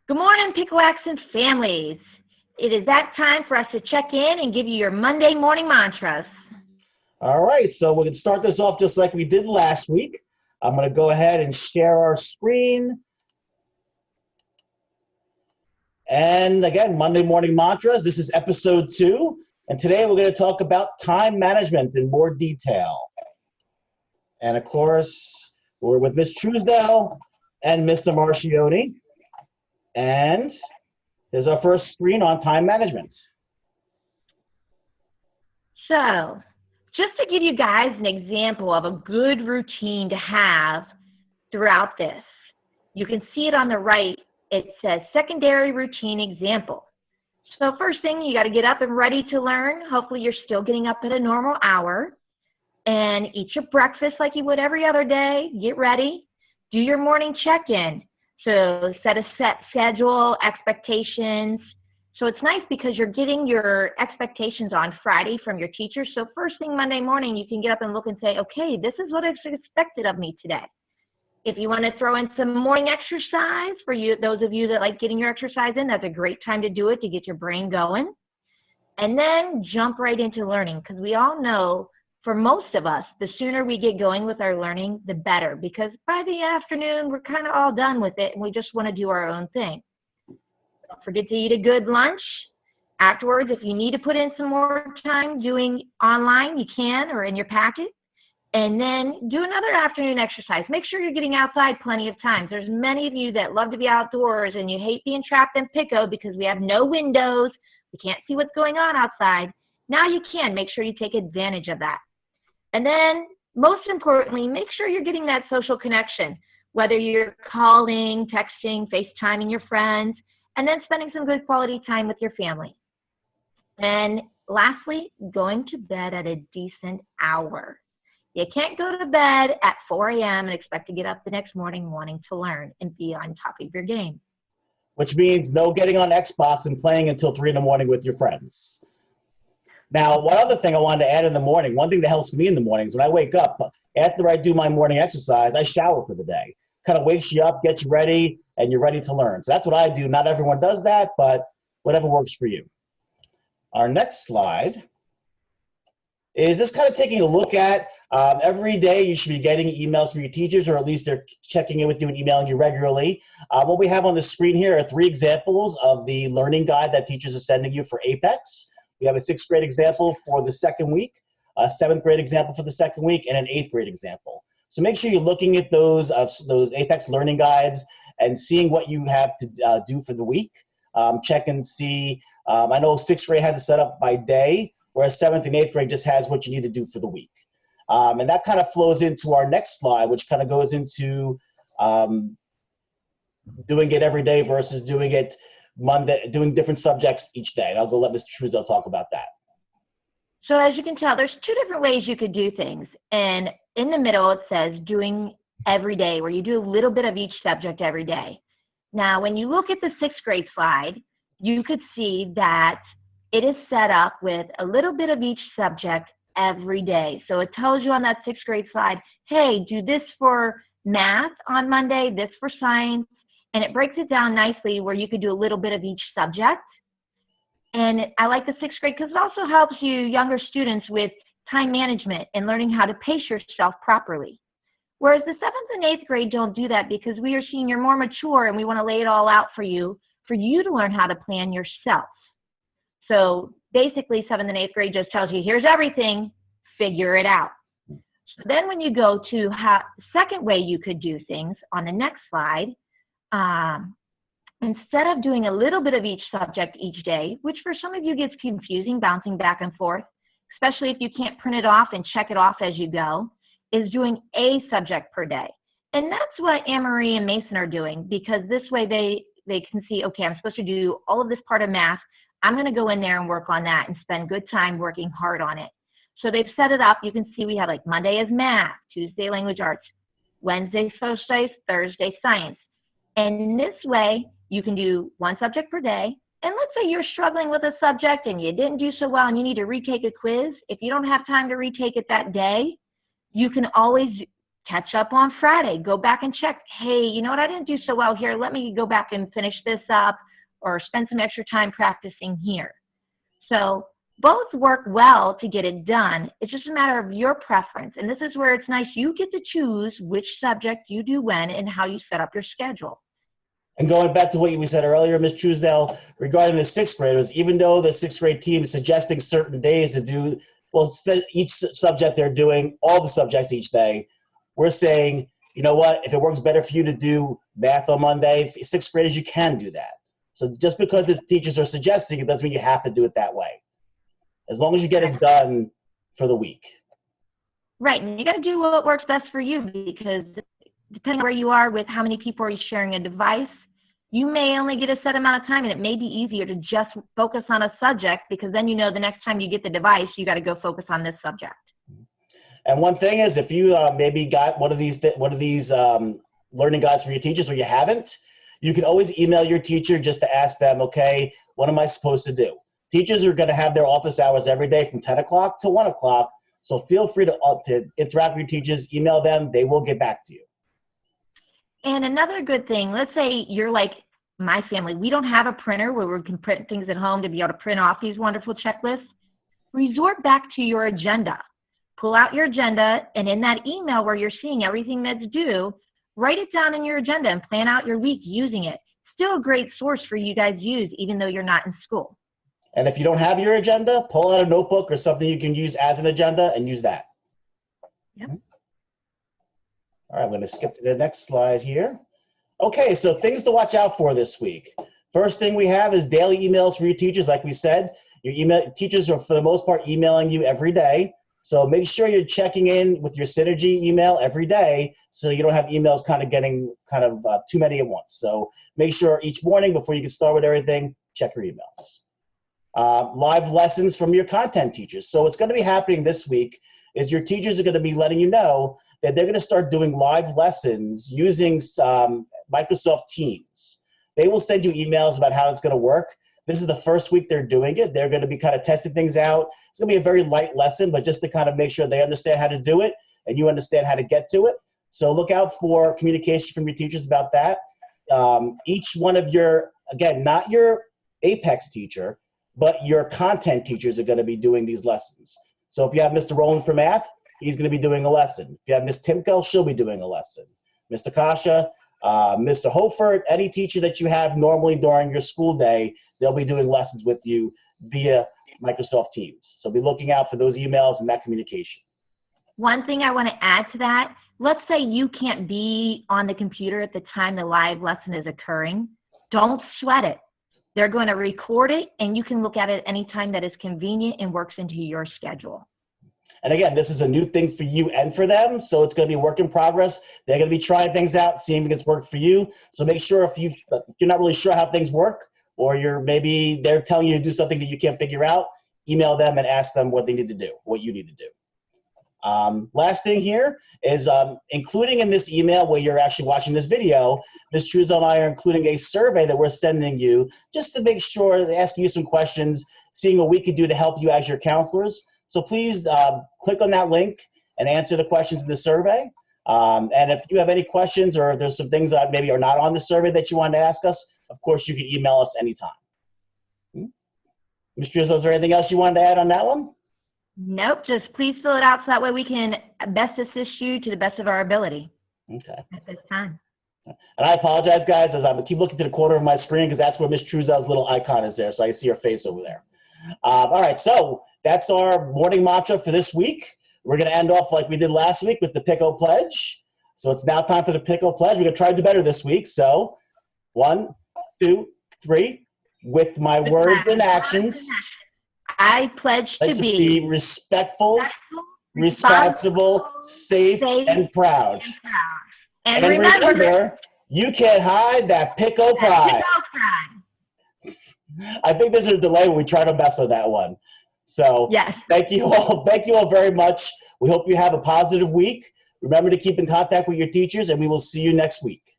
Good morning, Pickleax and families. It is that time for us to check in and give you your Monday morning mantras. All right, so we're going to start this off just like we did last week. I'm going to go ahead and share our screen. And again, Monday morning mantras. This is episode 2. And today we're going to talk about time management in more detail. And of course, we're with Ms. Truesdale and Mr. Marcioni. And here's our first screen on time management. So, just to give you guys an example of a good routine to have throughout this, you can see it on the right. It says secondary routine example. So first thing, you got to get up and ready to learn. Hopefully you're still getting up at a normal hour and eat your breakfast like you would every other day. Get ready. Do your morning check-in. So set a set schedule, expectations. So it's nice because you're getting your expectations on Friday from your teacher. So first thing Monday morning, you can get up and look and say, okay, this is what is expected of me today. If you want to throw in some morning exercise for you, those of you that like getting your exercise in, that's a great time to do it to get your brain going. And then jump right into learning, because we all know for most of us, the sooner we get going with our learning, the better, because by the afternoon, we're kind of all done with it and we just want to do our own thing. Don't forget to eat a good lunch. Afterwards, if you need to put in some more time doing online, you can, or in your packet. And then do another afternoon exercise. Make sure you're getting outside plenty of times. There's many of you that love to be outdoors and you hate being trapped in Pico because we have no windows. We can't see what's going on outside. Now you can. Make sure you take advantage of that. And then, most importantly, make sure you're getting that social connection, whether you're calling, texting, FaceTiming your friends, and then spending some good quality time with your family. And lastly, going to bed at a decent hour. You can't go to bed at 4 a.m. and expect to get up the next morning wanting to learn and be on top of your game. Which means no getting on Xbox and playing until 3 in the morning with your friends. Now, one other thing I wanted to add in the morning, one thing that helps me in the mornings, when I wake up, after I do my morning exercise, I shower for the day. Kind of wakes you up, gets you ready, and you're ready to learn. So that's what I do. Not everyone does that, but whatever works for you. Our next slide is just kind of taking a look at every day you should be getting emails from your teachers, or at least they're checking in with you and emailing you regularly. What we have on the screen here are 3 examples of the learning guide that teachers are sending you for Apex. We have a 6th grade example for the second week, a 7th grade example for the second week, and an 8th grade example. So make sure you're looking at those Apex learning guides and seeing what you have to do for the week. Check and see. I know 6th grade has it set up by day, whereas 7th and 8th grade just has what you need to do for the week. And that kind of flows into our next slide, which kind of goes into doing it every day versus doing it Monday, doing different subjects each day. And I'll go let Mr. Truesdale talk about that. So as you can tell, there's 2 different ways you could do things. And in the middle, it says doing every day, where you do a little bit of each subject every day. Now, when you look at the 6th grade slide, you could see that it is set up with a little bit of each subject every day. So it tells you on that 6th grade slide, hey, do this for math on Monday, this for science, and it breaks it down nicely where you could do a little bit of each subject. And I like the 6th grade because it also helps you younger students with time management and learning how to pace yourself properly. Whereas the 7th and 8th grade don't do that because we are seeing you're more mature and we want to lay it all out for you to learn how to plan yourself. So basically 7th and 8th grade just tells you, here's everything, figure it out. So then when you go to second way you could do things on the next slide, instead of doing a little bit of each subject each day, which for some of you gets confusing, bouncing back and forth, especially if you can't print it off and check it off as you go, is doing a subject per day. And that's what Anne-Marie and Mason are doing, because this way they can see, okay, I'm supposed to do all of this part of math. I'm going to go in there and work on that and spend good time working hard on it. So they've set it up. You can see we have like Monday is math, Tuesday language arts, Wednesday social studies, Thursday science. And this way you can do 1 subject per day. And let's say you're struggling with a subject and you didn't do so well and you need to retake a quiz. If you don't have time to retake it that day, you can always catch up on Friday. Go back and check. Hey, you know what? I didn't do so well here. Let me go back and finish this up or spend some extra time practicing here. So both work well to get it done. It's just a matter of your preference. And this is where it's nice. You get to choose which subject you do when and how you set up your schedule. And going back to what we said earlier, Ms. Truesdale, regarding the sixth graders, even though the sixth grade team is suggesting certain days to do, well, each subject they're doing, all the subjects each day, we're saying, you know what, if it works better for you to do math on Monday, sixth graders, you can do that. So just because the teachers are suggesting it doesn't mean you have to do it that way. As long as you get it done for the week. Right, and you got to do what works best for you, because depending on where you are with how many people are sharing a device, you may only get a set amount of time, and it may be easier to just focus on a subject, because then you know the next time you get the device, you got to go focus on this subject. And one thing is, if you maybe got one of these learning guides from your teachers, or you haven't, you can always email your teacher just to ask them, okay, what am I supposed to do? Teachers are going to have their office hours every day from 10 o'clock to 1 o'clock, so feel free to interact with your teachers, email them, they will get back to you. And another good thing, let's say you're like my family, we don't have a printer where we can print things at home to be able to print off these wonderful checklists. Resort back to your agenda. Pull out your agenda, and in that email where you're seeing everything that's due, write it down in your agenda and plan out your week using it. Still a great source for you guys to use, even though you're not in school. And if you don't have your agenda, pull out a notebook or something you can use as an agenda and use that. Yep. All right, I'm going to skip to the next slide here. Okay, so things to watch out for this week. First thing we have is daily emails from your teachers. Like we said, your teachers are, for the most part, emailing you every day. So make sure you're checking in with your Synergy email every day so you don't have emails getting too many at once. So make sure each morning before you get started with everything, check your emails. Live lessons from your content teachers. So what's going to be happening this week is your teachers are going to be letting you know that they're going to start doing live lessons using Microsoft Teams. They will send you emails about how it's going to work. This is the first week they're doing it. They're going to be kind of testing things out. It's going to be a very light lesson, but just to kind of make sure they understand how to do it and you understand how to get to it. So look out for communication from your teachers about that. Each one of your, again, not your Apex teacher, but your content teachers are going to be doing these lessons. So if you have Mr. Rowland for math, he's going to be doing a lesson. If you have Ms. Timko, she'll be doing a lesson. Mr. Kasha, Mr. Hofert, any teacher that you have normally during your school day, they'll be doing lessons with you via Microsoft Teams. So be looking out for those emails and that communication. One thing I want to add to that, let's say you can't be on the computer at the time the live lesson is occurring. Don't sweat it. They're going to record it, and you can look at it anytime that is convenient and works into your schedule. And again, this is a new thing for you and for them, so it's going to be a work in progress. They're going to be trying things out, seeing if it's worked for you. So make sure if you're not really sure how things work, or maybe they're telling you to do something that you can't figure out, email them and ask them what they need to do, what you need to do. Last thing here is including in this email where you're actually watching this video, Ms. Truesdale and I are including a survey that we're sending you just to make sure, they ask you some questions, seeing what we can do to help you as your counselors. So please click on that link and answer the questions in the survey. And if you have any questions or if there's some things that maybe are not on the survey that you want to ask us, of course, you can email us anytime. Ms. Truesdale, is there anything else you wanted to add on that one? Nope, just please fill it out so that way we can best assist you to the best of our ability. Okay. At this time. And I apologize, guys, as I keep looking to the corner of my screen because that's where Ms. Truesdale's little icon is there, so I can see her face over there. All right, so that's our morning mantra for this week. We're going to end off like we did last week with the Pico Pledge. So it's now time for the Pico Pledge. We're going to try to do better this week. So 1, 2, 3. With my words and actions, I pledge to be respectful, responsible, safe, and proud. And remember, you can't hide that Pico pride. I think there's a delay when we try to mess with that one. So yes. Thank you all very much. We hope you have a positive week. Remember to keep in contact with your teachers, and we will see you next week.